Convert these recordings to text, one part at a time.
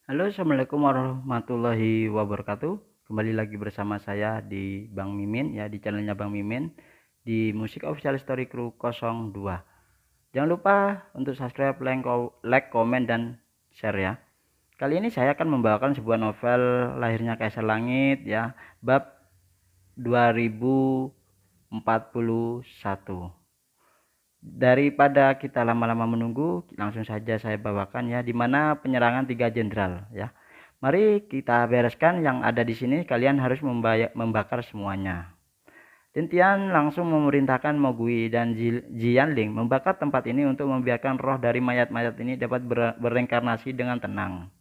Halo, assalamualaikum warahmatullahi wabarakatuh. Kembali lagi bersama saya di Bang Mimin ya, di channelnya Bang Mimin di Musik Official Story Crew 02. Jangan lupa untuk subscribe, like, komen, dan share ya. Kali ini saya akan membawakan sebuah novel Lahirnya Kaisar Langit ya, bab 2041. Daripada kita lama-lama menunggu, langsung saja saya bawakan ya, dimana penyerangan 3 jenderal ya. Mari kita bereskan yang ada di sini. Kalian harus membakar semuanya. Lin Tian langsung memerintahkan Mogui dan Jianling membakar tempat ini untuk membiarkan roh dari mayat-mayat ini dapat bereinkarnasi dengan tenang.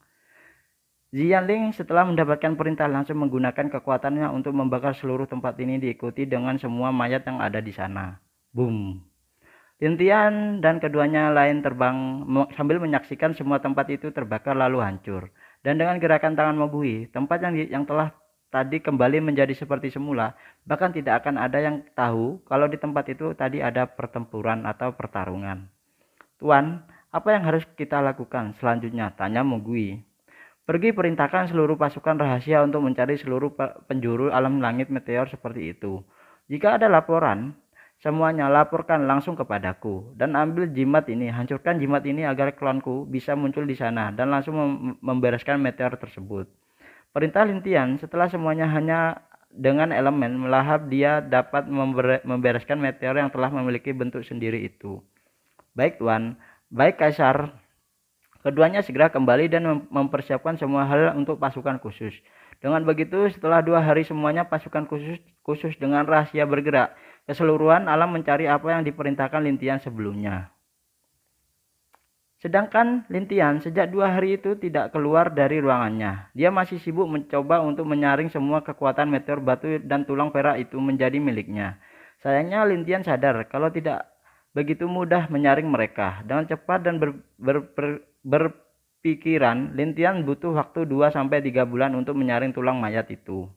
Jianling setelah mendapatkan perintah langsung menggunakan kekuatannya untuk membakar seluruh tempat ini, diikuti dengan semua mayat yang ada di sana. Boom. Lin Tian dan keduanya lain terbang sambil menyaksikan semua tempat itu terbakar lalu hancur. Dan dengan gerakan tangan Mogui, tempat yang telah tadi kembali menjadi seperti semula. Bahkan tidak akan ada yang tahu kalau di tempat itu tadi ada pertempuran atau pertarungan. Tuan, apa yang harus kita lakukan selanjutnya? Tanya Mogui. Pergi perintahkan seluruh pasukan rahasia untuk mencari seluruh penjuru alam langit meteor seperti itu. Jika ada laporan, semuanya laporkan langsung kepadaku. Dan ambil jimat ini, hancurkan jimat ini agar klanku bisa muncul di sana dan langsung membereskan meteor tersebut. Perintah Lin Tian. Setelah semuanya hanya dengan elemen melahap, dia dapat membereskan meteor yang telah memiliki bentuk sendiri itu. Baik Tuan, baik Kaisar. Keduanya segera kembali dan mempersiapkan semua hal untuk pasukan khusus. Dengan begitu, setelah 2 hari semuanya pasukan khusus dengan rahasia bergerak. Keseluruhan alam mencari apa yang diperintahkan Lin Tian sebelumnya. Sedangkan Lin Tian sejak 2 hari itu tidak keluar dari ruangannya. Dia masih sibuk mencoba untuk menyaring semua kekuatan meteor batu dan tulang perak itu menjadi miliknya. Sayangnya Lin Tian sadar kalau tidak begitu mudah menyaring mereka. Dengan cepat dan berpikiran, Lin Tian butuh waktu 2-3 bulan untuk menyaring tulang mayat itu.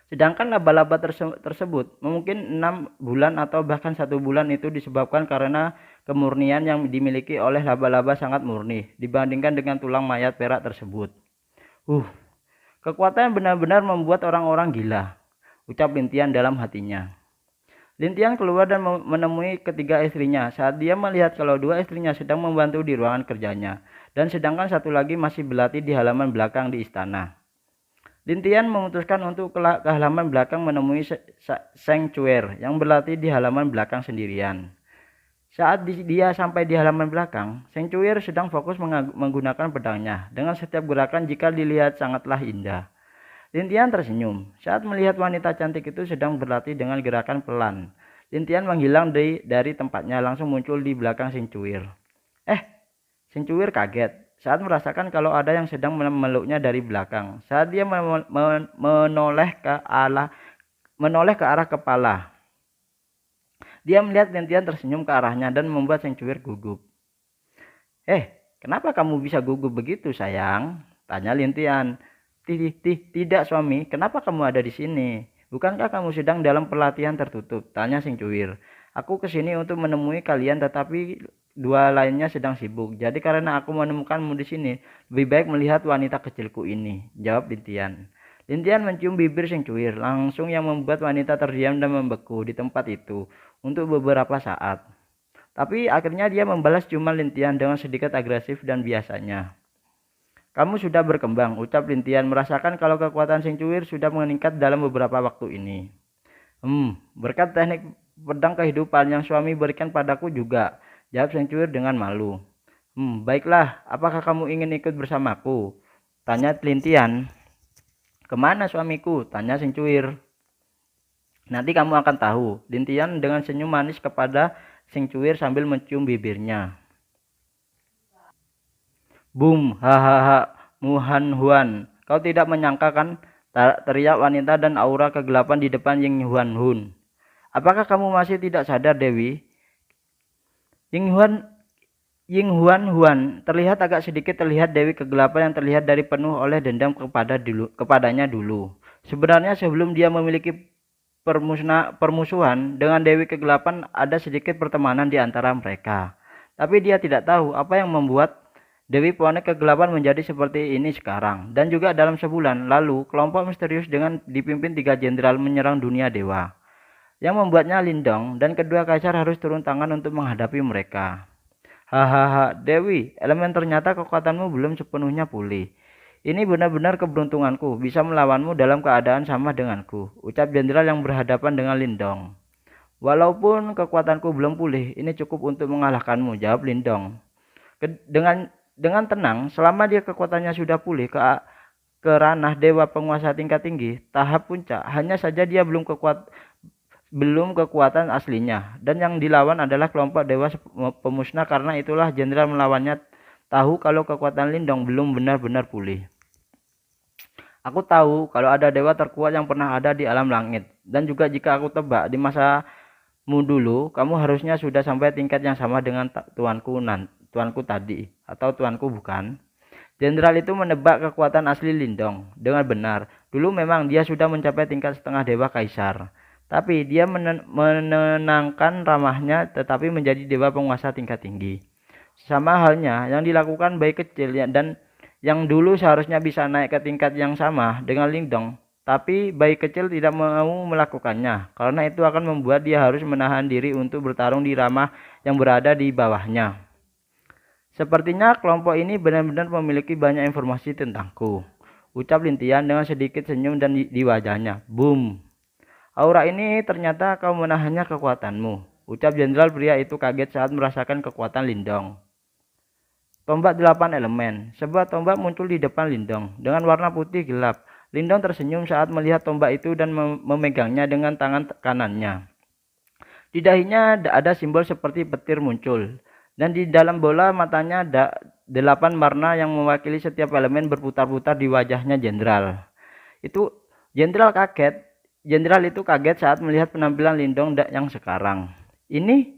Sedangkan laba-laba tersebut mungkin 6 bulan atau bahkan 1 bulan itu disebabkan karena kemurnian yang dimiliki oleh laba-laba sangat murni dibandingkan dengan tulang mayat perak tersebut. Kekuatan benar-benar membuat orang-orang gila, ucap Lin Tian dalam hatinya. Lin Tian keluar dan menemui ketiga istrinya saat dia melihat kalau 2 istrinya sedang membantu di ruangan kerjanya dan sedangkan satu lagi masih berlatih di halaman belakang di istana. Lin Tian memutuskan untuk ke halaman belakang menemui Seng Chuer yang berlatih di halaman belakang sendirian. Saat dia sampai di halaman belakang, Seng Chuer sedang fokus menggunakan pedangnya dengan setiap gerakan jika dilihat sangatlah indah. Lin Tian tersenyum saat melihat wanita cantik itu sedang berlatih dengan gerakan pelan. Lin Tian menghilang dari tempatnya langsung muncul di belakang Seng Chuer. Seng Chuer kaget saat merasakan kalau ada yang sedang memeluknya dari belakang. Saat dia menoleh ke arah kepala, dia melihat Lin Tian tersenyum ke arahnya dan membuat Seng Chuer gugup. Kenapa kamu bisa gugup begitu, sayang? Tanya Lin Tian. Tidak, suami. Kenapa kamu ada di sini? Bukankah kamu sedang dalam pelatihan tertutup? Tanya Seng Chuer. Aku kesini untuk menemui kalian, tetapi 2 lainnya sedang sibuk. Jadi karena aku menemukanmu di sini, lebih baik melihat wanita kecilku ini, jawab Lin Tian. Lin Tian mencium bibir Seng Chuer, langsung yang membuat wanita terdiam dan membeku di tempat itu untuk beberapa saat. Tapi akhirnya dia membalas ciuman Lin Tian dengan sedikit agresif dan biasanya. Kamu sudah berkembang, ucap Lin Tian, merasakan kalau kekuatan Seng Chuer sudah meningkat dalam beberapa waktu ini. Berkat teknik pedang kehidupan yang suami berikan padaku juga, jawab Seng Chuer dengan malu. Baiklah, apakah kamu ingin ikut bersamaku? Tanya Lin Tian. Kemana suamiku? Tanya Seng Chuer. Nanti kamu akan tahu, Lin Tian dengan senyum manis kepada Seng Chuer sambil mencium bibirnya. Boom, hahaha, Muhan Huan. Kau tidak menyangka kan? Teriak wanita dan aura kegelapan di depan Ying Huan Hun. Apakah kamu masih tidak sadar, Dewi? Ying Huan Huan terlihat agak sedikit terlihat Dewi kegelapan yang terlihat dari penuh oleh dendam kepadanya dulu. Sebenarnya sebelum dia memiliki permusuhan dengan Dewi kegelapan ada sedikit pertemanan di antara mereka. Tapi dia tidak tahu apa yang membuat Dewi Pewanik Kegelapan menjadi seperti ini sekarang. Dan juga dalam sebulan lalu, kelompok misterius dengan dipimpin 3 jenderal menyerang dunia dewa, yang membuatnya Lindong dan kedua kaisar harus turun tangan untuk menghadapi mereka. Hahaha, Dewi, elemen ternyata kekuatanmu belum sepenuhnya pulih. Ini benar-benar keberuntunganku bisa melawanmu dalam keadaan sama denganku, ucap jenderal yang berhadapan dengan Lindong. Walaupun kekuatanku belum pulih, ini cukup untuk mengalahkanmu, jawab Lindong. Dengan tenang, selama dia kekuatannya sudah pulih ke ranah dewa penguasa tingkat tinggi, tahap puncak, hanya saja dia belum kekuatan aslinya, dan yang dilawan adalah kelompok dewa pemusnah. Karena itulah jenderal melawannya tahu kalau kekuatan Lindong belum benar-benar pulih. Aku tahu kalau ada dewa terkuat yang pernah ada di alam langit, dan juga jika aku tebak di masamu dulu, kamu harusnya sudah sampai tingkat yang sama dengan tuanku tadi, atau tuanku bukan? Jenderal itu menebak kekuatan asli Lindong dengan benar. Dulu memang dia sudah mencapai tingkat setengah dewa kaisar. Tapi dia menenangkan ramahnya tetapi menjadi dewa penguasa tingkat tinggi. Sama halnya yang dilakukan bayi kecil dan yang dulu seharusnya bisa naik ke tingkat yang sama dengan Lindong. Tapi bayi kecil tidak mau melakukannya karena itu akan membuat dia harus menahan diri untuk bertarung di ramah yang berada di bawahnya. Sepertinya kelompok ini benar-benar memiliki banyak informasi tentangku, ucap Lintian dengan sedikit senyum dan di wajahnya. Boom. Aura ini ternyata kau menahannya kekuatanmu, ucap jenderal pria itu kaget saat merasakan kekuatan Lindong. Tombak 8 elemen. Sebuah tombak muncul di depan Lindong dengan warna putih gelap. Lindong tersenyum saat melihat tombak itu dan memegangnya dengan tangan kanannya. Di dahinya ada simbol seperti petir muncul, dan di dalam bola matanya ada 8 warna yang mewakili setiap elemen berputar-putar di wajahnya jenderal. Jenderal itu kaget saat melihat penampilan Lindong yang sekarang. Ini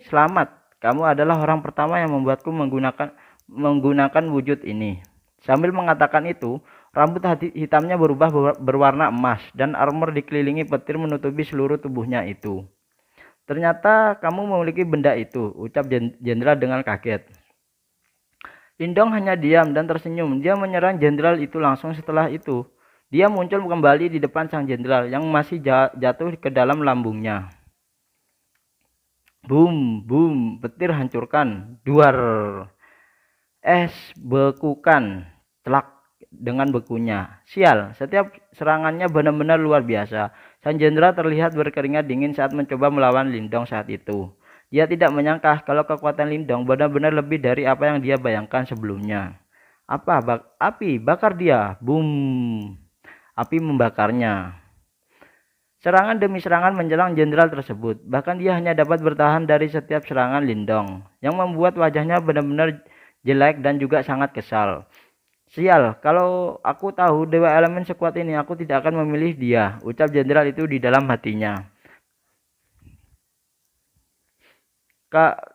selamat. Kamu adalah orang pertama yang membuatku menggunakan wujud ini. Sambil mengatakan itu, rambut hitamnya berubah berwarna emas dan armor dikelilingi petir menutupi seluruh tubuhnya itu. Ternyata kamu memiliki benda itu, ucap jenderal dengan kaget. Lindong hanya diam dan tersenyum. Dia menyerang jenderal itu langsung setelah itu. Dia muncul kembali di depan sang jenderal yang masih jatuh ke dalam lambungnya. Boom, boom, petir hancurkan, duar. Es bekukan, celak dengan bekunya. Sial, setiap serangannya benar-benar luar biasa. Sang jenderal terlihat berkeringat dingin saat mencoba melawan Lindong saat itu. Dia tidak menyangka kalau kekuatan Lindong benar-benar lebih dari apa yang dia bayangkan sebelumnya. Api, bakar dia, boom. Api membakarnya. Serangan demi serangan menyerang jenderal tersebut. Bahkan dia hanya dapat bertahan dari setiap serangan Lindong, yang membuat wajahnya benar-benar jelek dan juga sangat kesal. Sial, kalau aku tahu dewa elemen sekuat ini, aku tidak akan memilih dia, ucap jenderal itu di dalam hatinya.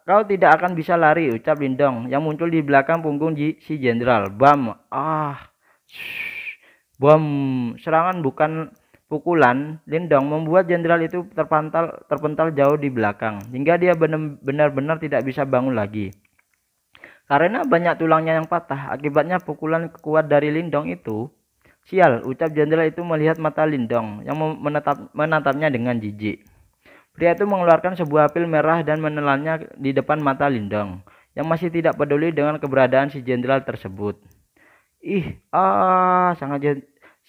Kau tidak akan bisa lari, ucap Lindong yang muncul di belakang punggung si jenderal. Bam, bom, serangan bukan pukulan Lindong membuat jenderal itu terpental jauh di belakang hingga dia benar-benar tidak bisa bangun lagi. Karena banyak tulangnya yang patah akibatnya pukulan kuat dari Lindong itu. Sial, ucap jenderal itu melihat mata Lindong yang menatapnya dengan jijik. Pria itu mengeluarkan sebuah pil merah dan menelannya di depan mata Lindong yang masih tidak peduli dengan keberadaan si jenderal tersebut.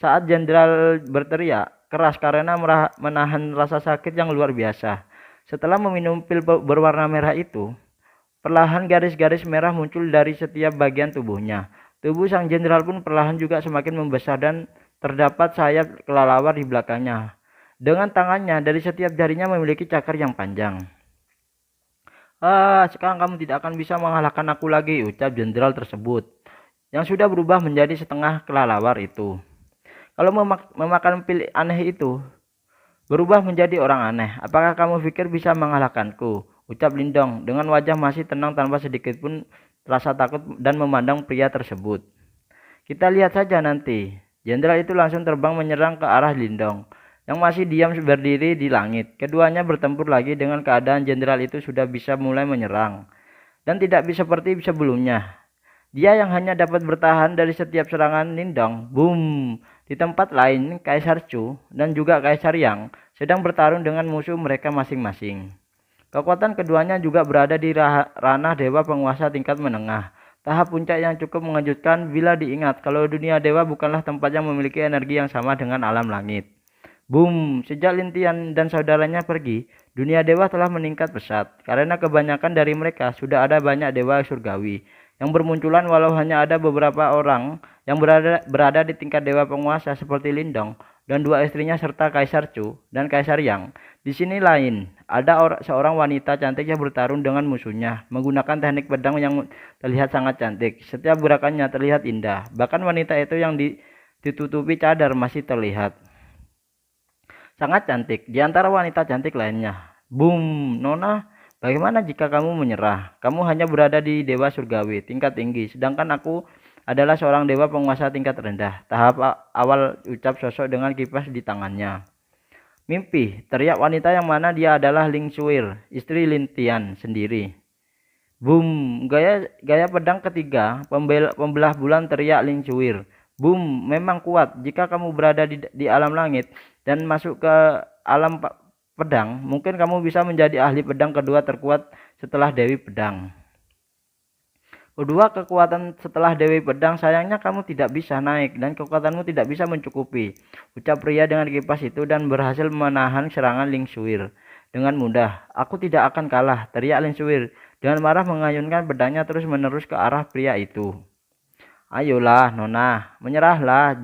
Saat jenderal berteriak keras karena menahan rasa sakit yang luar biasa. Setelah meminum pil berwarna merah itu, perlahan garis-garis merah muncul dari setiap bagian tubuhnya. Tubuh sang jenderal pun perlahan juga semakin membesar dan terdapat sayap kelelawar di belakangnya. Dengan tangannya dari setiap jarinya memiliki cakar yang panjang. Sekarang kamu tidak akan bisa mengalahkan aku lagi, ucap jenderal tersebut yang sudah berubah menjadi setengah kelelawar itu. Kalau memakan pil aneh itu berubah menjadi orang aneh, apakah kamu pikir bisa mengalahkanku? Ucap Lindong dengan wajah masih tenang tanpa sedikit pun rasa takut dan memandang pria tersebut. Kita lihat saja nanti. Jenderal itu langsung terbang menyerang ke arah Lindong yang masih diam berdiri di langit. Keduanya bertempur lagi dengan keadaan jenderal itu sudah bisa mulai menyerang dan tidak bisa seperti sebelumnya. Dia yang hanya dapat bertahan dari setiap serangan Lindong. Boom! Di tempat lain, Kaisar Chu dan juga Kaisar Yang sedang bertarung dengan musuh mereka masing-masing. Kekuatan keduanya juga berada di ranah dewa penguasa tingkat menengah. Tahap puncak yang cukup mengejutkan bila diingat kalau dunia dewa bukanlah tempat yang memiliki energi yang sama dengan alam langit. Boom, sejak Lintian dan saudaranya pergi, dunia dewa telah meningkat pesat karena kebanyakan dari mereka sudah ada banyak dewa surgawi yang bermunculan walau hanya ada beberapa orang yang berada di tingkat dewa penguasa seperti Lindong dan dua istrinya serta Kaisar Chu dan Kaisar Yang. Di sini lain, ada seorang wanita cantik yang bertarung dengan musuhnya menggunakan teknik pedang yang terlihat sangat cantik. Setiap gerakannya terlihat indah, bahkan wanita itu yang ditutupi cadar masih terlihat sangat cantik di antara wanita cantik lainnya. Boom, Nona, bagaimana jika kamu menyerah? Kamu hanya berada di dewa surgawi tingkat tinggi, sedangkan aku adalah seorang dewa penguasa tingkat rendah. Tahap awal ucap sosok dengan kipas di tangannya. Mimpi, teriak wanita yang mana dia adalah Ling Xuir, istri Lintian sendiri. Boom, gaya pedang ketiga, pembelah bulan, teriak Ling Xuir. Boom, memang kuat. Jika kamu berada di alam langit dan masuk ke alam pedang, mungkin kamu bisa menjadi ahli pedang kedua terkuat setelah Dewi Pedang. Kedua kekuatan setelah Dewi Pedang, sayangnya kamu tidak bisa naik dan kekuatanmu tidak bisa mencukupi, ucap pria dengan kipas itu dan berhasil menahan serangan Ling Xuir dengan mudah. Aku tidak akan kalah, teriak Ling Xuir dengan marah mengayunkan pedangnya terus-menerus ke arah pria itu. Ayolah, Nona, menyerahlah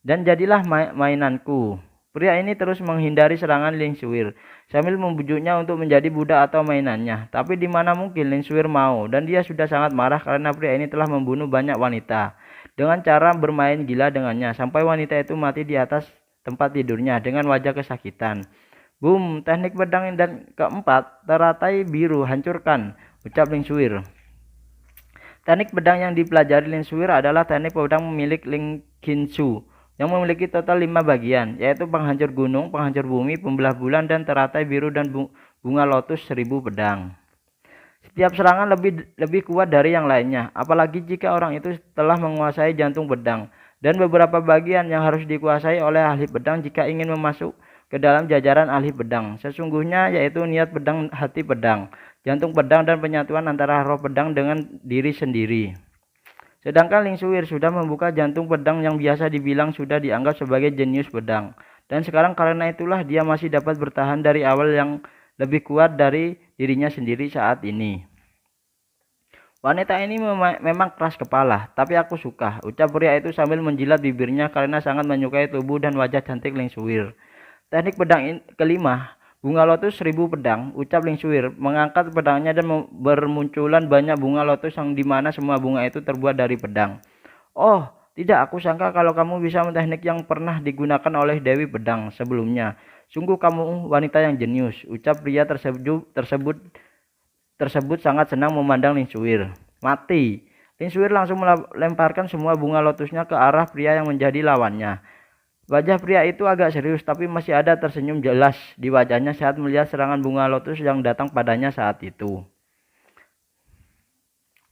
dan jadilah mainanku. Pria ini terus menghindari serangan Ling Xuir sambil membujuknya untuk menjadi budak atau mainannya. Tapi di mana mungkin Ling Xuir mau, dan dia sudah sangat marah karena pria ini telah membunuh banyak wanita dengan cara bermain gila dengannya sampai wanita itu mati di atas tempat tidurnya dengan wajah kesakitan. Boom, teknik pedang dan keempat, teratai biru, hancurkan, ucap Ling Xuir. Teknik pedang yang dipelajari Ling Xuir adalah teknik pedang milik Ling Qinzu yang memiliki total 5 bagian, yaitu penghancur gunung, penghancur bumi, pembelah bulan, dan teratai biru dan bunga lotus 1000 pedang. Setiap serangan lebih kuat dari yang lainnya, apalagi jika orang itu telah menguasai jantung pedang, dan beberapa bagian yang harus dikuasai oleh ahli pedang jika ingin masuk ke dalam jajaran ahli pedang. Sesungguhnya yaitu niat pedang, hati pedang, jantung pedang, dan penyatuan antara roh pedang dengan diri sendiri. Sedangkan Ling Xuir sudah membuka jantung pedang yang biasa dibilang sudah dianggap sebagai jenius pedang. Dan sekarang karena itulah dia masih dapat bertahan dari awal yang lebih kuat dari dirinya sendiri saat ini. Wanita ini memang keras kepala, tapi aku suka, ucap pria itu sambil menjilat bibirnya karena sangat menyukai tubuh dan wajah cantik Ling Xuir. Teknik pedang kelima, bunga lotus 1000 pedang, ucap Ling Xuir, mengangkat pedangnya dan bermunculan banyak bunga lotus yang dimana semua bunga itu terbuat dari pedang. Oh, tidak, aku sangka kalau kamu bisa teknik yang pernah digunakan oleh Dewi Pedang sebelumnya. Sungguh kamu wanita yang jenius, ucap pria tersebut sangat senang memandang Ling Xuir. Mati. Ling Xuir langsung melemparkan semua bunga lotusnya ke arah pria yang menjadi lawannya. Wajah pria itu agak serius tapi masih ada tersenyum jelas di wajahnya saat melihat serangan bunga lotus yang datang padanya saat itu.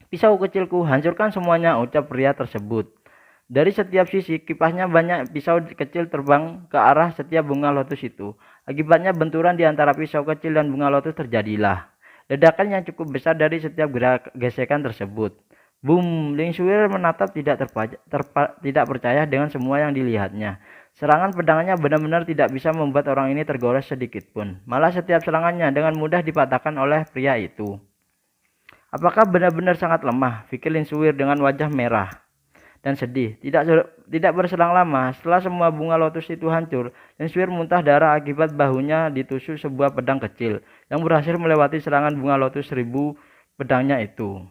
Pisau kecilku, hancurkan semuanya, ucap pria tersebut. Dari setiap sisi kipasnya banyak pisau kecil terbang ke arah setiap bunga lotus itu. Akibatnya benturan di antara pisau kecil dan bunga lotus terjadilah. Ledakan yang cukup besar dari setiap gesekan tersebut. Boom, Ling Xuir menatap tidak percaya dengan semua yang dilihatnya. Serangan pedangnya benar-benar tidak bisa membuat orang ini tergores sedikit pun. Malah setiap serangannya dengan mudah dipatahkan oleh pria itu. Apakah benar-benar sangat lemah? Pikir Ling Xuir dengan wajah merah dan sedih. Tidak berselang lama, setelah semua bunga lotus itu hancur, Ling Xuir muntah darah akibat bahunya ditusuk sebuah pedang kecil yang berhasil melewati serangan bunga lotus 1000 pedangnya itu.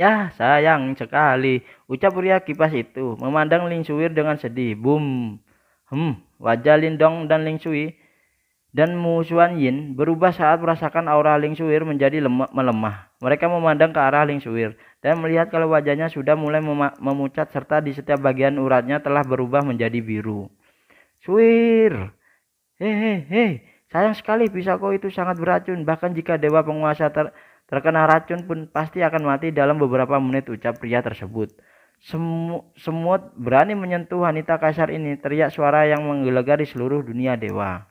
Ya, sayang sekali, ucap pria kipas itu, memandang Ling Xuir dengan sedih. Boom. Wajah Lindong dan Ling Xuir dan Mu Xuanyin berubah saat merasakan aura Ling Xuir menjadi melemah. Mereka memandang ke arah Ling Xuir dan melihat kalau wajahnya sudah mulai memucat serta di setiap bagian uratnya telah berubah menjadi biru. Xuir, hei, sayang sekali pisauku itu sangat beracun. Bahkan jika dewa penguasa Terkena racun pun pasti akan mati dalam beberapa menit, ucap pria tersebut. Semut berani menyentuh wanita kasar ini, teriak suara yang menggelegar di seluruh dunia dewa.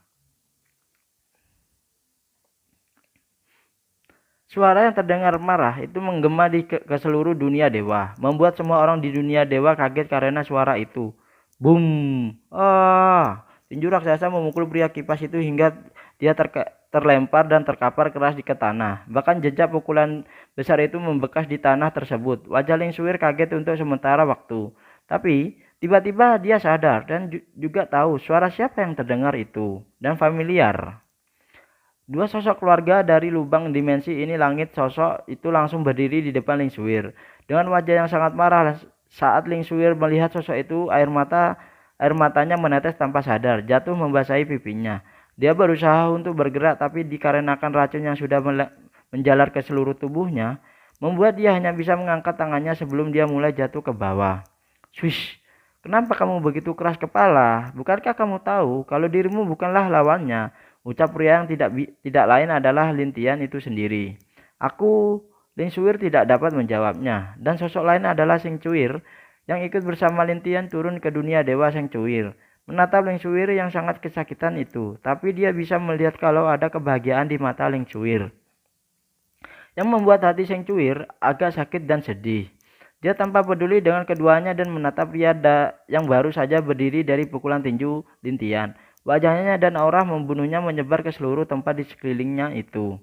Suara yang terdengar marah itu menggema ke seluruh dunia dewa, membuat semua orang di dunia dewa kaget karena suara itu. Boom! Tinju raksasa memukul pria kipas itu hingga dia terlempar dan terkapar keras di tanah. Bahkan jejak pukulan besar itu membekas di tanah tersebut. Wajah Ling Suir kaget untuk sementara waktu. Tapi tiba-tiba dia sadar dan juga tahu suara siapa yang terdengar itu dan familiar. Dua sosok keluarga dari lubang dimensi ini langit. Sosok itu langsung berdiri di depan Ling Suir dengan wajah yang sangat marah. Saat Ling Suir melihat sosok itu, air matanya menetes tanpa sadar, jatuh membasahi pipinya. Dia berusaha untuk bergerak, tapi dikarenakan racun yang sudah menjalar ke seluruh tubuhnya, membuat dia hanya bisa mengangkat tangannya sebelum dia mulai jatuh ke bawah. Swish! Kenapa kamu begitu keras kepala? Bukankah kamu tahu kalau dirimu bukanlah lawannya? Ucap pria yang tidak lain adalah Lintian itu sendiri. Ling Suir tidak dapat menjawabnya, dan sosok lain adalah Seng Cuir yang ikut bersama Lintian turun ke dunia dewa. Seng Cuir menatap Ling Suir yang sangat kesakitan itu, tapi dia bisa melihat kalau ada kebahagiaan di mata Ling Suir yang membuat hati Seng Cuir agak sakit dan sedih. Dia tanpa peduli dengan keduanya dan menatap pria yang baru saja berdiri dari pukulan tinju Lintian. Wajahnya dan aura membunuhnya menyebar ke seluruh tempat di sekelilingnya itu.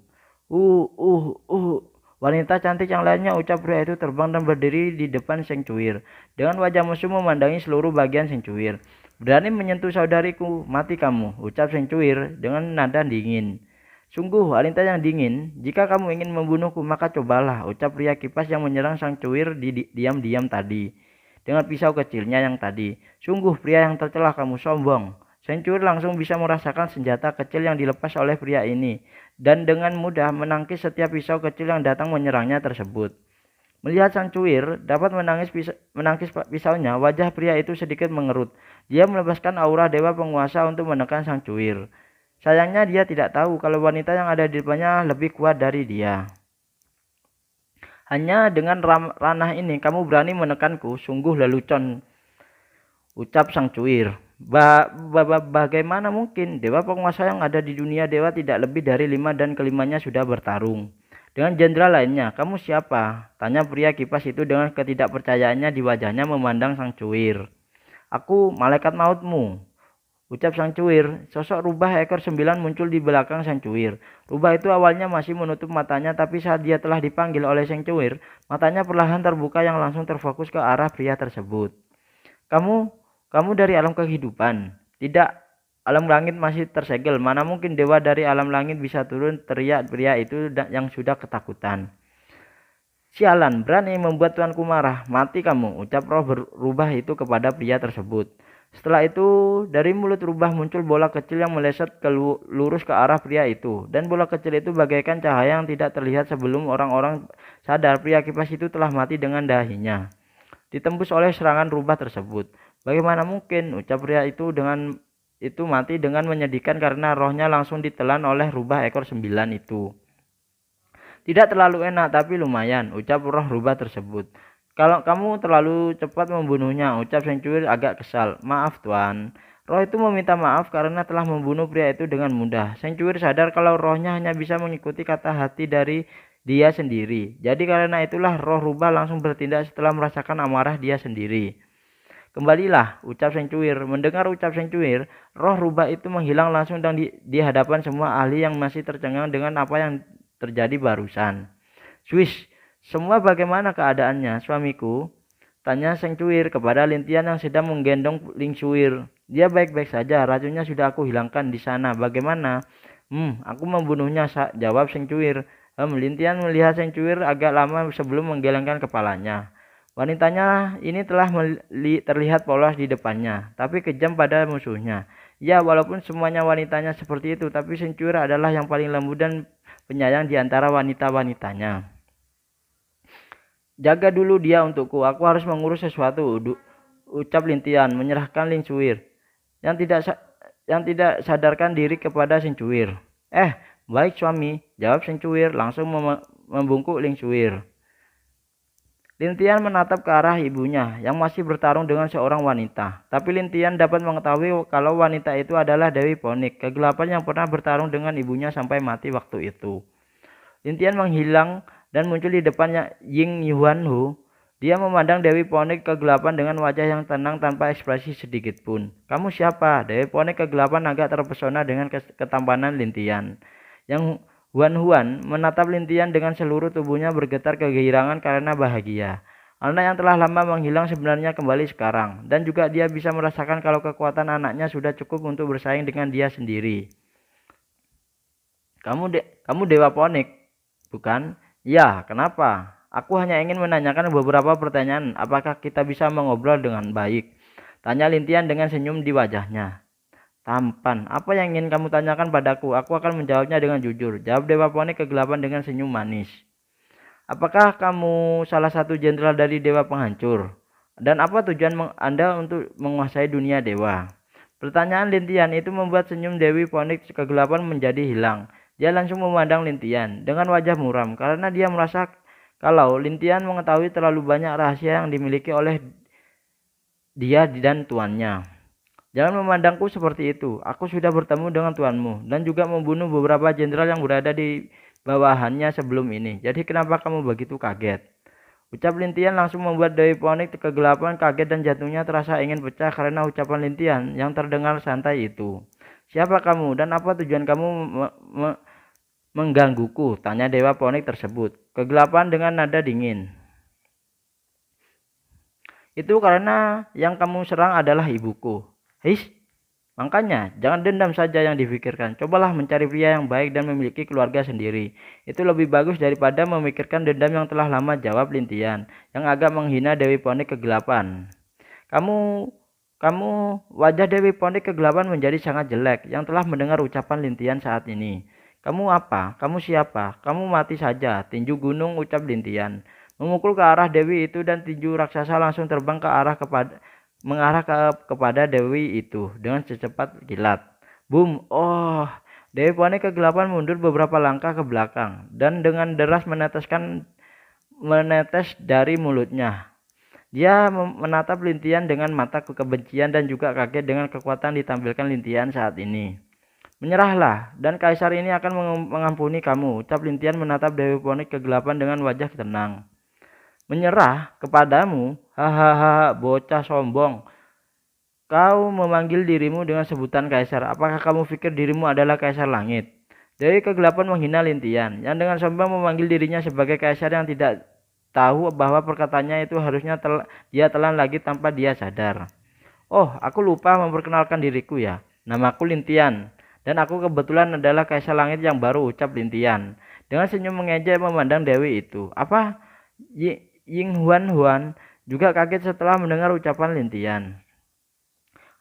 Wanita cantik yang lainnya, ucap pria itu terbang dan berdiri di depan Seng Cuir dengan wajah musuh memandangi seluruh bagian Seng Cuir. Berani menyentuh saudariku, mati kamu, ucap Seng Cuir dengan nada dingin. Sungguh wanita yang dingin, jika kamu ingin membunuhku maka cobalah, ucap pria kipas yang menyerang Sang Cuir diam-diam tadi dengan pisau kecilnya yang tadi. Sungguh pria yang tercela, kamu sombong. Seng Cuir langsung bisa merasakan senjata kecil yang dilepas oleh pria ini dan dengan mudah menangkis setiap pisau kecil yang datang menyerangnya tersebut. Melihat Sang Cuir dapat menangkis pisaunya, wajah pria itu sedikit mengerut. Dia melepaskan aura dewa penguasa untuk menekan Sang Cuir. Sayangnya dia tidak tahu kalau wanita yang ada di depannya lebih kuat dari dia. Hanya dengan ranah ini kamu berani menekanku, sungguh lelucon, ucap Sang Cuir. Bagaimana mungkin? Dewa penguasa yang ada di dunia dewa tidak lebih dari 5 dan kelimanya sudah bertarung dengan jenderal lainnya. Kamu siapa? Tanya pria kipas itu dengan ketidakpercayaannya di wajahnya memandang Sang Cuir. Aku malaikat mautmu, ucap Sang Cuir. Sosok rubah ekor 9 muncul di belakang Sang Cuir. Rubah itu awalnya masih menutup matanya, tapi saat dia telah dipanggil oleh Sang Cuir, matanya perlahan terbuka yang langsung terfokus ke arah pria tersebut. Kamu dari alam kehidupan? Tidak, alam langit masih tersegel. Mana mungkin dewa dari alam langit bisa turun, teriak pria itu yang sudah ketakutan. Sialan, berani membuat tuanku marah. Mati kamu, ucap roh berubah itu kepada pria tersebut. Setelah itu, dari mulut rubah muncul bola kecil yang meleset lurus ke arah pria itu. Dan bola kecil itu bagaikan cahaya yang tidak terlihat sebelum orang-orang sadar pria kipas itu telah mati dengan dahinya ditembus oleh serangan rubah tersebut. Bagaimana mungkin? Ucap pria itu mati dengan menyedihkan karena rohnya langsung ditelan oleh rubah ekor 9 itu. Tidak terlalu enak tapi lumayan, ucap roh rubah tersebut. Kalau kamu terlalu cepat membunuhnya, ucap Seng Cuir agak kesal. Maaf tuan. Roh itu meminta maaf karena telah membunuh pria itu dengan mudah. Seng Cuir sadar kalau rohnya hanya bisa mengikuti kata hati dari dia sendiri. Jadi karena itulah roh rubah langsung bertindak setelah merasakan amarah dia sendiri. Kembalilah, ucap Seng Cuir. Mendengar ucap Seng Cuir, roh rubah itu menghilang langsung dan di hadapan semua ahli yang masih tercengang dengan apa yang terjadi barusan. Swish, semua bagaimana keadaannya, suamiku? Tanya Seng Cuir kepada Lintian yang sedang menggendong Ling Suir. Dia baik-baik saja, racunnya sudah aku hilangkan di sana. Bagaimana? Aku membunuhnya, jawab Seng Cuir. Lintian melihat Seng Cuir agak lama sebelum menggelengkan kepalanya. Wanitanya ini telah terlihat polos di depannya, tapi kejam pada musuhnya. Ya, walaupun semuanya wanitanya seperti itu, tapi Seng Cuir adalah yang paling lembut dan penyayang di antara wanita-wanitanya. Jaga dulu dia untukku, aku harus mengurus sesuatu, ucap Lintian menyerahkan Ling Suir yang tidak sadarkan diri kepada Seng Cuir. Baik suami, jawab Seng Cuir langsung membungkuk Ling Suir. Lintian menatap ke arah ibunya yang masih bertarung dengan seorang wanita. Tapi Lintian dapat mengetahui kalau wanita itu adalah Dewi Ponik, kegelapan yang pernah bertarung dengan ibunya sampai mati waktu itu. Lintian menghilang dan muncul di depannya Ying Yuanhu. Dia memandang Dewi Ponik kegelapan dengan wajah yang tenang tanpa ekspresi sedikit pun. "Kamu siapa?" Dewi Ponik kegelapan agak terpesona dengan ketampanan Lintian. Yang Huan menatap Lintian dengan seluruh tubuhnya bergetar kegirangan karena bahagia. Anak yang telah lama menghilang sebenarnya kembali sekarang, dan juga dia bisa merasakan kalau kekuatan anaknya sudah cukup untuk bersaing dengan dia sendiri. Kamu Dewa Ponik, bukan? Ya, kenapa? Aku hanya ingin menanyakan beberapa pertanyaan. Apakah kita bisa mengobrol dengan baik? Tanya Lintian dengan senyum di wajahnya. Tampan, apa yang ingin kamu tanyakan padaku? Aku akan menjawabnya dengan jujur. Jawab Dewa Ponik kegelapan dengan senyum manis. Apakah kamu salah satu jenderal dari Dewa Penghancur? Dan apa tujuan Anda untuk menguasai dunia dewa? Pertanyaan Lintian itu membuat senyum Dewi Ponik kegelapan menjadi hilang. Dia langsung memandang Lintian dengan wajah muram karena dia merasa kalau Lintian mengetahui terlalu banyak rahasia yang dimiliki oleh dia dan tuannya. "Jangan memandangku seperti itu. Aku sudah bertemu dengan tuanmu dan juga membunuh beberapa jenderal yang berada di bawahannya sebelum ini. Jadi kenapa kamu begitu kaget?" Ucap Lintian langsung membuat Dewi Ponik kegelapan kaget dan jantungnya terasa ingin pecah karena ucapan Lintian yang terdengar santai itu. "Siapa kamu dan apa tujuan kamu menggangguku?" tanya Dewa Ponik tersebut. Kegelapan dengan nada dingin. "Itu karena yang kamu serang adalah ibuku." "His, makanya jangan dendam saja yang difikirkan. Cobalah mencari pria yang baik dan memiliki keluarga sendiri. Itu lebih bagus daripada memikirkan dendam yang telah lama," jawab Lintian yang agak menghina Dewi Ponik kegelapan. Kamu Wajah Dewi Ponik kegelapan menjadi sangat jelek yang telah mendengar ucapan Lintian saat ini. "Kamu apa? Kamu siapa? Kamu mati saja, tinju gunung," ucap Lintian. Memukul ke arah Dewi itu dan tinju raksasa langsung terbang mengarah kepada Dewi itu dengan secepat kilat. Boom! Oh, Dewi Ponik kegelapan mundur beberapa langkah ke belakang dan dengan deras menetes dari mulutnya. Dia menatap Lintian dengan mata kebencian dan juga kaget dengan kekuatan ditampilkan Lintian saat ini. "Menyerahlah, dan kaisar ini akan mengampuni kamu," ucap Lintian menatap Dewi Ponik kegelapan dengan wajah tenang. "Menyerah kepadamu? Hahaha, bocah sombong. Kau memanggil dirimu dengan sebutan kaisar. Apakah kamu pikir dirimu adalah kaisar langit?" Dewi kegelapan menghina Lintian yang dengan sombong memanggil dirinya sebagai kaisar yang tidak tahu bahwa perkataannya itu harusnya dia telan lagi tanpa dia sadar. "Oh, aku lupa memperkenalkan diriku ya. Namaku Lintian, dan aku kebetulan adalah kaisar langit yang baru," ucap Lintian dengan senyum mengejek memandang Dewi itu. "Apa?" Ying Huan juga kaget setelah mendengar ucapan Lintian.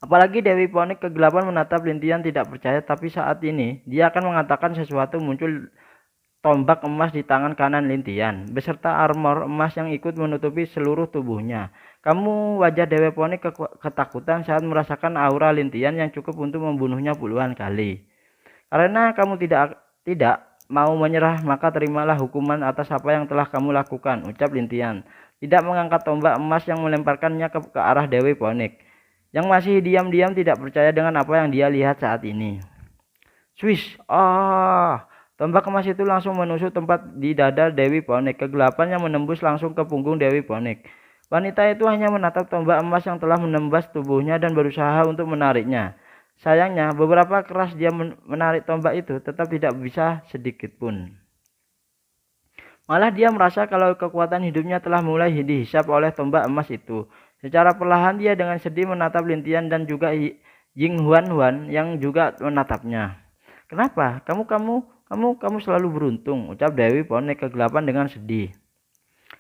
Apalagi Dewi Ponik kegelapan menatap Lintian tidak percaya, tapi saat ini dia akan mengatakan sesuatu. Muncul tombak emas di tangan kanan Lintian beserta armor emas yang ikut menutupi seluruh tubuhnya. Wajah Dewi Ponik ketakutan saat merasakan aura Lintian yang cukup untuk membunuhnya puluhan kali. "Karena kamu tidak mau menyerah, maka terimalah hukuman atas apa yang telah kamu lakukan," ucap Lintian, tidak mengangkat tombak emas yang melemparkannya ke arah Dewi Ponik, yang masih diam-diam tidak percaya dengan apa yang dia lihat saat ini. Swish! Tombak emas itu langsung menusuk tempat di dada Dewi Ponik, kegelapan yang menembus langsung ke punggung Dewi Ponik. Wanita itu hanya menatap tombak emas yang telah menembus tubuhnya dan berusaha untuk menariknya. Sayangnya, beberapa keras dia menarik tombak itu tetap tidak bisa sedikit pun. Malah dia merasa kalau kekuatan hidupnya telah mulai dihisap oleh tombak emas itu. Secara perlahan dia dengan sedih menatap Lintian dan juga Ying Huan yang juga menatapnya. "Kenapa? Kamu selalu beruntung," ucap Dewi Ponik kegelapan dengan sedih.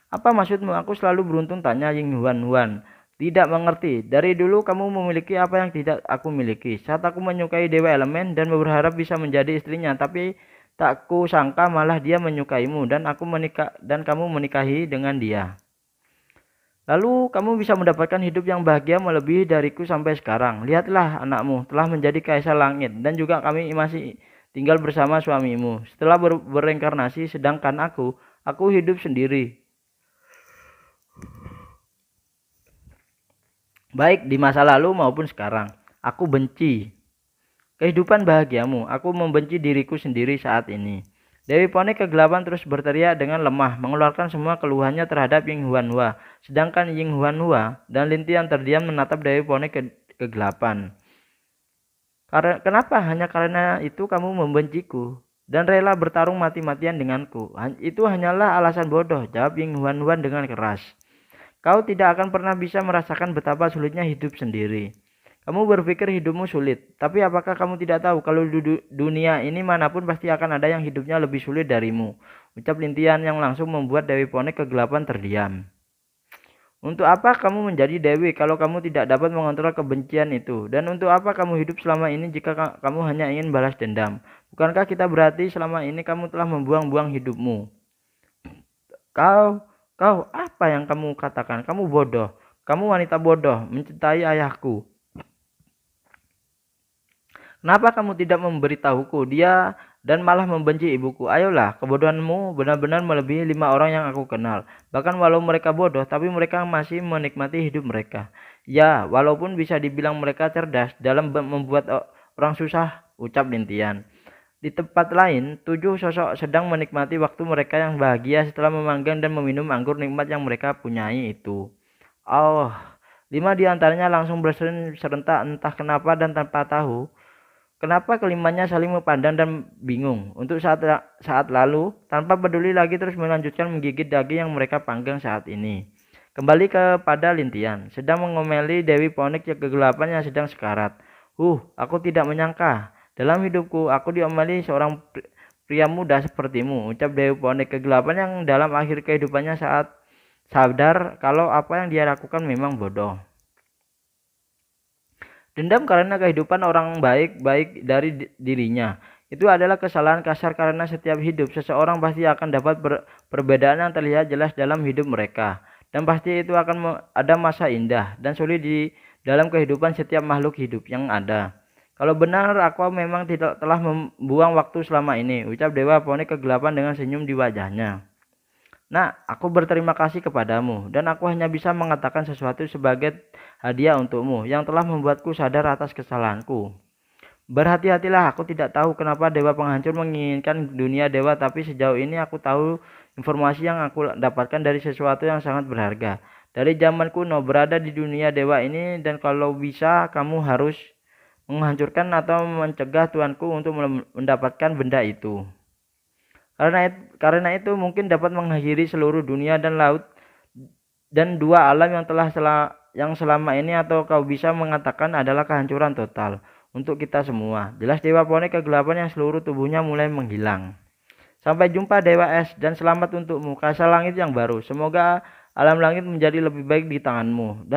"Apa maksudmu aku selalu beruntung?" tanya Ying Huan. "Tidak mengerti. Dari dulu kamu memiliki apa yang tidak aku miliki. Saat aku menyukai Dewa Elemen dan berharap bisa menjadi istrinya, tapi tak ku sangka malah dia menyukaimu dan kamu menikahi dengan dia. Lalu kamu bisa mendapatkan hidup yang bahagia melebihi dariku sampai sekarang. Lihatlah, anakmu telah menjadi kaisar langit dan juga kami masih tinggal bersama suamimu setelah bereinkarnasi, sedangkan aku Aku hidup sendiri, baik di masa lalu maupun sekarang. Aku benci kehidupan bahagiamu. Aku membenci diriku sendiri saat ini. Dewi Poni kegelapan terus berteriak dengan lemah, mengeluarkan semua keluhannya terhadap Ying Huanhua. Sedangkan Ying Huanhua dan Lintian terdiam menatap Dewi Poni kegelapan. Kenapa? Hanya karena itu kamu membenciku dan rela bertarung mati-matian denganku. Itu hanyalah alasan bodoh, jawab Ying Huanhua dengan keras. Kau tidak akan pernah bisa merasakan betapa sulitnya hidup sendiri. Kamu berpikir hidupmu sulit, tapi apakah kamu tidak tahu kalau dunia ini manapun pasti akan ada yang hidupnya lebih sulit darimu? Ucap Lintian yang langsung membuat Dewi Poni kegelapan terdiam. Untuk apa kamu menjadi dewi kalau kamu tidak dapat mengontrol kebencian itu? Dan untuk apa kamu hidup selama ini jika kamu hanya ingin balas dendam? Bukankah kita berarti selama ini kamu telah membuang-buang hidupmu? Kau, apa yang kamu katakan? Kamu bodoh. Kamu wanita bodoh, mencintai ayahku. Kenapa kamu tidak memberitahuku dia dan malah membenci ibuku? Ayolah, kebodohanmu benar-benar melebihi 5 orang yang aku kenal. Bahkan walau mereka bodoh, tapi mereka masih menikmati hidup mereka. Ya, walaupun bisa dibilang mereka cerdas dalam membuat orang susah, ucap Lintian. Di tempat lain, 7 sosok sedang menikmati waktu mereka yang bahagia setelah memanggang dan meminum anggur nikmat yang mereka punyai itu. Oh, 5 di antaranya langsung berserin serentak entah kenapa dan tanpa tahu. Kenapa kelimanya saling memandang dan bingung. Untuk saat lalu, tanpa peduli lagi terus melanjutkan menggigit daging yang mereka panggang saat ini. Kembali kepada Lintian, sedang mengomeli Dewi Ponik yang kegelapan yang sedang sekarat. Aku tidak menyangka. Dalam hidupku, aku diomeli seorang pria muda sepertimu, ucap Dewi Ponik kegelapan yang dalam akhir kehidupannya saat sadar kalau apa yang dia lakukan memang bodoh. Dendam karena kehidupan orang baik-baik dari dirinya. Itu adalah kesalahan kasar karena setiap hidup seseorang pasti akan dapat perbedaan yang terlihat jelas dalam hidup mereka. Dan pasti itu akan ada masa indah dan sulit di dalam kehidupan setiap makhluk hidup yang ada. Kalau benar aku memang tidak telah membuang waktu selama ini, ucap Dewa Poni kegelapan dengan senyum di wajahnya. Nah, aku berterima kasih kepadamu, dan aku hanya bisa mengatakan sesuatu sebagai hadiah untukmu yang telah membuatku sadar atas kesalahanku. Berhati-hatilah, aku tidak tahu kenapa Dewa Penghancur menginginkan dunia dewa, tapi sejauh ini aku tahu informasi yang aku dapatkan dari sesuatu yang sangat berharga. Dari zaman kuno berada di dunia dewa ini, dan kalau bisa kamu harus menghancurkan atau mencegah Tuanku untuk mendapatkan benda itu. Karena itu mungkin dapat mengakhiri seluruh dunia dan laut dan 2 alam yang selama ini atau kau bisa mengatakan adalah kehancuran total untuk kita semua. Jelas Dewa Poni kegelapan yang seluruh tubuhnya mulai menghilang. Sampai jumpa Dewa Es dan selamat untukmu kasal langit yang baru. Semoga alam langit menjadi lebih baik di tanganmu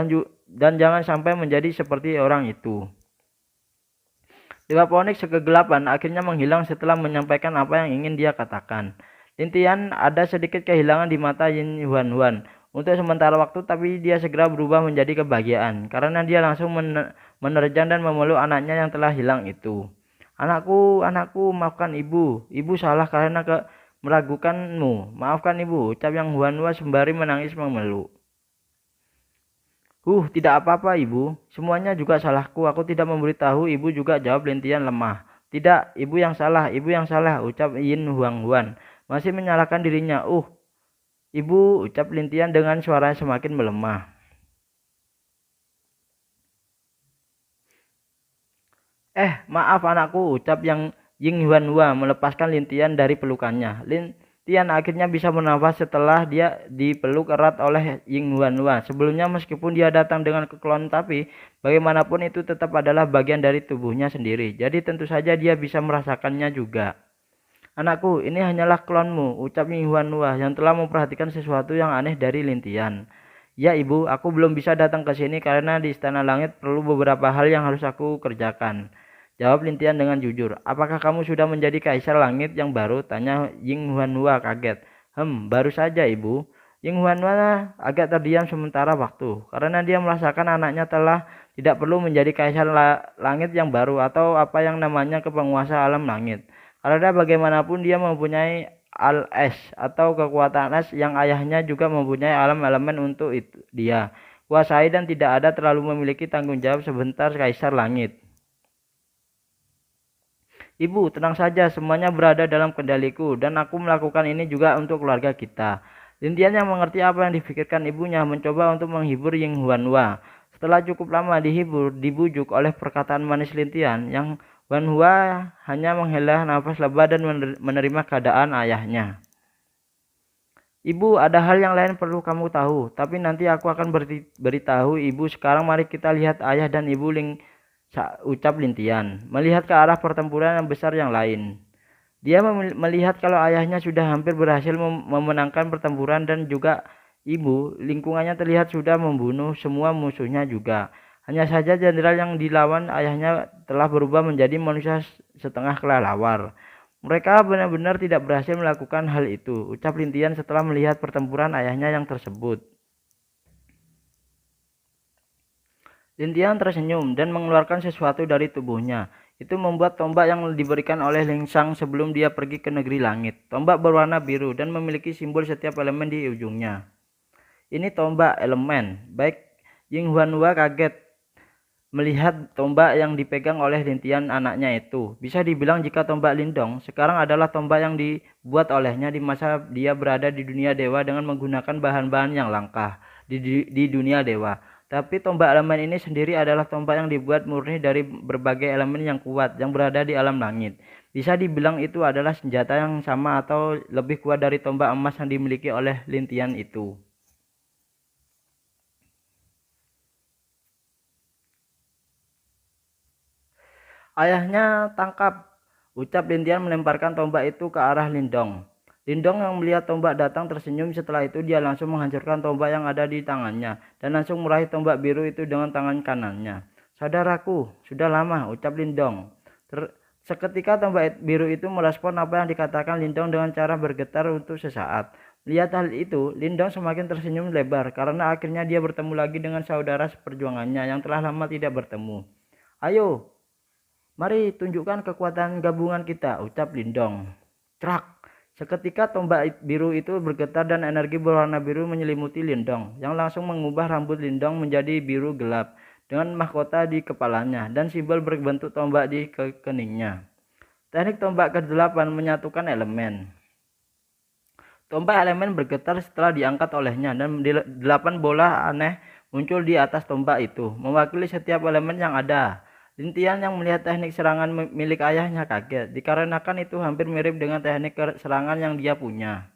dan jangan sampai menjadi seperti orang itu. Dewa Ponik kegelapan akhirnya menghilang setelah menyampaikan apa yang ingin dia katakan. Lintian ada sedikit kehilangan di mata Yin Huan untuk sementara waktu, tapi dia segera berubah menjadi kebahagiaan karena dia langsung menerjang dan memeluk anaknya yang telah hilang itu. Anakku, maafkan ibu. Ibu salah karena meragukanmu. Maafkan ibu, ucap Yang Huanhua sembari menangis memeluk. Tidak apa-apa ibu, semuanya juga salahku, aku tidak memberitahu ibu juga, jawab Lintian lemah. Tidak, ibu yang salah, ucap Yin Huan, masih menyalahkan dirinya. Ibu, ucap Lintian dengan suara semakin melemah. Maaf anakku, ucap Yang Ying Huanhua melepaskan Lintian dari pelukannya. Lintian akhirnya bisa bernafas setelah dia dipeluk erat oleh Ying Huanhua. Sebelumnya meskipun dia datang dengan keklon, tapi bagaimanapun itu tetap adalah bagian dari tubuhnya sendiri. Jadi tentu saja dia bisa merasakannya juga. Anakku, ini hanyalah klonmu, ucap Ying Huanhua yang telah memperhatikan sesuatu yang aneh dari Lintian. Ya ibu, aku belum bisa datang ke sini karena di Istana Langit perlu beberapa hal yang harus aku kerjakan, jawab Lintian dengan jujur. Apakah kamu sudah menjadi Kaisar Langit yang baru? Tanya Ying Huanhua kaget. Baru saja ibu. Ying Huanhua agak terdiam sementara waktu karena dia merasakan anaknya telah tidak perlu menjadi Kaisar Langit yang baru atau apa yang namanya kepenguasa alam langit. Karena bagaimanapun dia mempunyai al-es atau kekuatan es yang ayahnya juga mempunyai alam elemen untuk itu dia kuasai dan tidak ada terlalu memiliki tanggung jawab sebentar kaisar langit. Ibu, tenang saja, semuanya berada dalam kendaliku, dan aku melakukan ini juga untuk keluarga kita. Lintian yang mengerti apa yang dipikirkan ibunya mencoba untuk menghibur Ying Huanhua. Setelah cukup lama dihibur, dibujuk oleh perkataan manis Lintian, yang Huanhua hanya menghela nafas lega dan menerima keadaan ayahnya. Ibu, ada hal yang lain perlu kamu tahu, tapi nanti aku akan beritahu ibu. Sekarang mari kita lihat ayah dan ibu ucap Lintian, melihat ke arah pertempuran yang besar yang lain. Dia melihat kalau ayahnya sudah hampir berhasil memenangkan pertempuran dan juga ibu, lingkungannya terlihat sudah membunuh semua musuhnya juga. Hanya saja jenderal yang dilawan ayahnya telah berubah menjadi manusia setengah kelelawar. Mereka benar-benar tidak berhasil melakukan hal itu, ucap Lintian setelah melihat pertempuran ayahnya yang tersebut. Lintian tersenyum dan mengeluarkan sesuatu dari tubuhnya. Itu membuat tombak yang diberikan oleh Lingsang sebelum dia pergi ke negeri langit. Tombak berwarna biru dan memiliki simbol setiap elemen di ujungnya. Ini tombak elemen. Baik Ying Huanhua kaget melihat tombak yang dipegang oleh Lintian anaknya itu. Bisa dibilang jika tombak Lindong sekarang adalah tombak yang dibuat olehnya di masa dia berada di dunia dewa dengan menggunakan bahan-bahan yang langka di dunia dewa. Tapi tombak elemen ini sendiri adalah tombak yang dibuat murni dari berbagai elemen yang kuat yang berada di alam langit. Bisa dibilang itu adalah senjata yang sama atau lebih kuat dari tombak emas yang dimiliki oleh Lintian itu. Ayahnya tangkap, ucap Lintian melemparkan tombak itu ke arah Lindong. Lindong yang melihat tombak datang tersenyum. Setelah itu dia langsung menghancurkan tombak yang ada di tangannya dan langsung meraih tombak biru itu dengan tangan kanannya. Saudaraku, sudah lama, ucap Lindong. Seketika tombak biru itu merespon apa yang dikatakan Lindong dengan cara bergetar untuk sesaat. Melihat hal itu, Lindong semakin tersenyum lebar karena akhirnya dia bertemu lagi dengan saudara seperjuangannya yang telah lama tidak bertemu. Ayo, mari tunjukkan kekuatan gabungan kita, ucap Lindong. Trak! Seketika tombak biru itu bergetar dan energi berwarna biru menyelimuti Lindong, yang langsung mengubah rambut Lindong menjadi biru gelap dengan mahkota di kepalanya dan simbol berbentuk tombak di keningnya. Teknik tombak ke-8 menyatukan elemen. Tombak elemen bergetar setelah diangkat olehnya dan 8 bola aneh muncul di atas tombak itu, mewakili setiap elemen yang ada. Lintian yang melihat teknik serangan milik ayahnya kaget, dikarenakan itu hampir mirip dengan teknik serangan yang dia punya.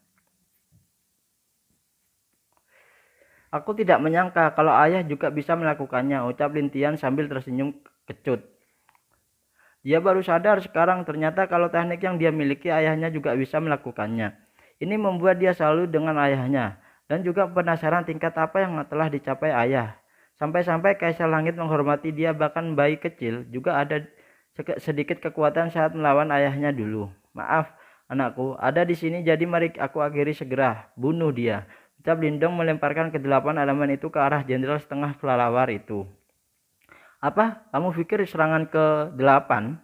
Aku tidak menyangka kalau ayah juga bisa melakukannya, ucap Lintian sambil tersenyum kecut. Dia baru sadar sekarang ternyata kalau teknik yang dia miliki ayahnya juga bisa melakukannya. Ini membuat dia selalu dengan ayahnya dan juga penasaran tingkat apa yang telah dicapai ayah. Sampai-sampai Kaisar Langit menghormati dia, bahkan bayi kecil juga ada sedikit kekuatan saat melawan ayahnya dulu. Maaf, anakku, ada di sini jadi mari aku akhiri segera. Bunuh dia. Ucap Lindong melemparkan ke-8 elemen itu ke arah jenderal setengah kelelawar itu. Apa? Kamu pikir serangan ke-8?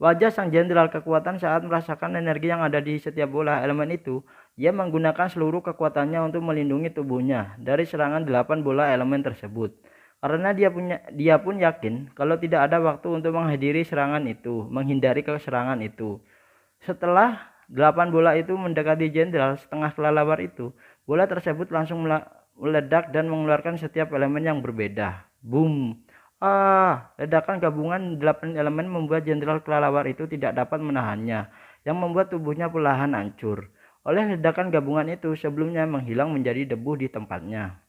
Wajah sang jenderal kekuatan saat merasakan energi yang ada di setiap bola elemen itu. Dia menggunakan seluruh kekuatannya untuk melindungi tubuhnya dari serangan 8 bola elemen tersebut. Karena dia pun yakin kalau tidak ada waktu untuk menghindari serangan itu. Setelah 8 bola itu mendekati jenderal setengah kelelawar itu, bola tersebut langsung meledak dan mengeluarkan setiap elemen yang berbeda. Boom! Ledakan gabungan 8 elemen membuat jenderal kelelawar itu tidak dapat menahannya, yang membuat tubuhnya perlahan hancur. Oleh ledakan gabungan itu sebelumnya menghilang menjadi debu di tempatnya.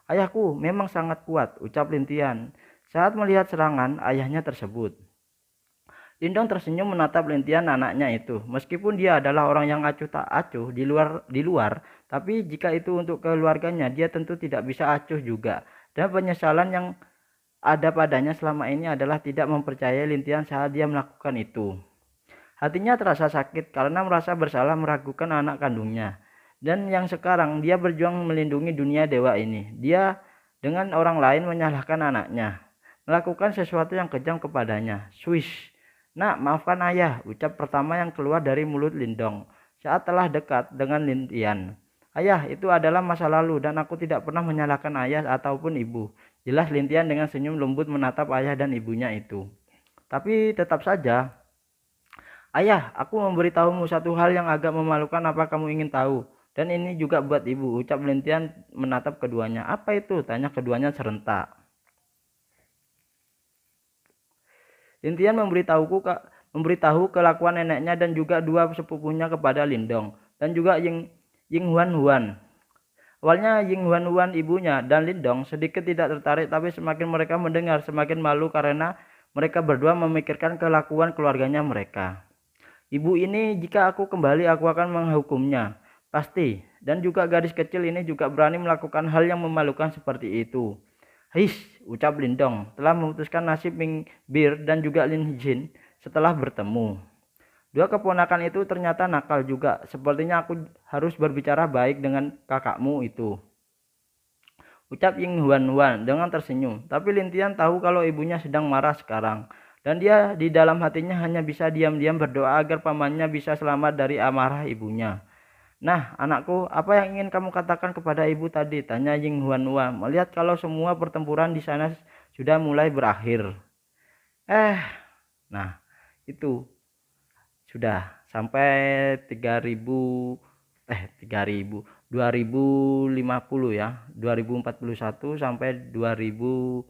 Ayahku memang sangat kuat, ucap Lintian saat melihat serangan ayahnya tersebut. Lindong tersenyum menatap Lintian anaknya itu. Meskipun dia adalah orang yang acuh tak acuh di luar, tapi jika itu untuk keluarganya, dia tentu tidak bisa acuh juga. Dan penyesalan yang ada padanya selama ini adalah tidak mempercayai Lintian saat dia melakukan itu. Hatinya terasa sakit karena merasa bersalah meragukan anak kandungnya. Dan yang sekarang dia berjuang melindungi dunia dewa ini. Dia dengan orang lain menyalahkan anaknya, melakukan sesuatu yang kejam kepadanya. Swish! Nak, maafkan ayah, ucap pertama yang keluar dari mulut Lindong. saat telah dekat dengan Lintian. Ayah, itu adalah masa lalu dan aku tidak pernah menyalahkan ayah ataupun ibu. Jelas Lintian dengan senyum lembut menatap ayah dan ibunya itu. Tapi tetap saja, ayah, aku memberitahumu satu hal yang agak memalukan, apa kamu ingin tahu? Dan ini juga buat ibu, ucap Lintian menatap keduanya. Apa itu? Tanya keduanya serentak. Lintian memberitahu kelakuan neneknya dan juga dua sepupunya kepada Lindong dan juga Ying Huan Huan. Awalnya Ying Huan Huan ibunya dan Lindong sedikit tidak tertarik, tapi semakin mereka mendengar semakin malu karena mereka berdua memikirkan kelakuan keluarganya mereka. Ibu ini jika aku kembali aku akan menghukumnya. Pasti. Dan juga gadis kecil ini juga berani melakukan hal yang memalukan seperti itu. His, ucap Lindong, telah memutuskan nasib Ming Bir dan juga Lin Jin setelah bertemu. Dua keponakan itu ternyata nakal juga. Sepertinya aku harus berbicara baik dengan kakakmu itu, ucap Ying Huan Huan dengan tersenyum. Tapi Lintian tahu kalau ibunya sedang marah sekarang. Dan dia di dalam hatinya hanya bisa diam-diam berdoa agar pamannya bisa selamat dari amarah ibunya. Nah, anakku, apa yang ingin kamu katakan kepada ibu tadi? Tanya Ying Huan Huan. Melihat kalau semua pertempuran di sana sudah mulai berakhir. Nah, itu sudah sampai 3000 2050 ya, 2041 sampai 2050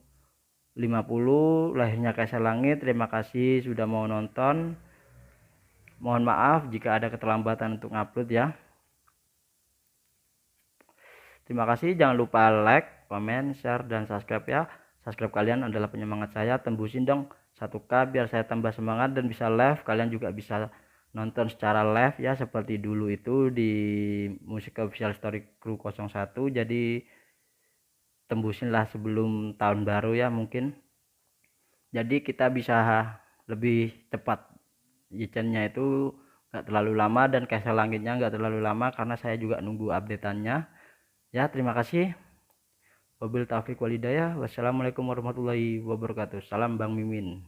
lahirnya Kaisar Langit. Terima kasih sudah mau nonton. Mohon maaf jika ada keterlambatan untuk upload ya. Terima kasih, jangan lupa like, komen, share, dan subscribe ya. Subscribe kalian adalah penyemangat saya. Tembusin dong 1K biar saya tambah semangat dan bisa live. Kalian juga bisa nonton secara live ya, seperti dulu itu di Musik Official Story Crew 01. Jadi tembusinlah sebelum tahun baru ya mungkin. Jadi kita bisa lebih cepat. Yichen-nya itu gak terlalu lama dan Kaisar Langitnya gak terlalu lama karena saya juga nunggu updateannya. Ya, terima kasih. Wabil taufiq walhidayah. Wassalamualaikum warahmatullahi wabarakatuh. Salam Bang Mimin.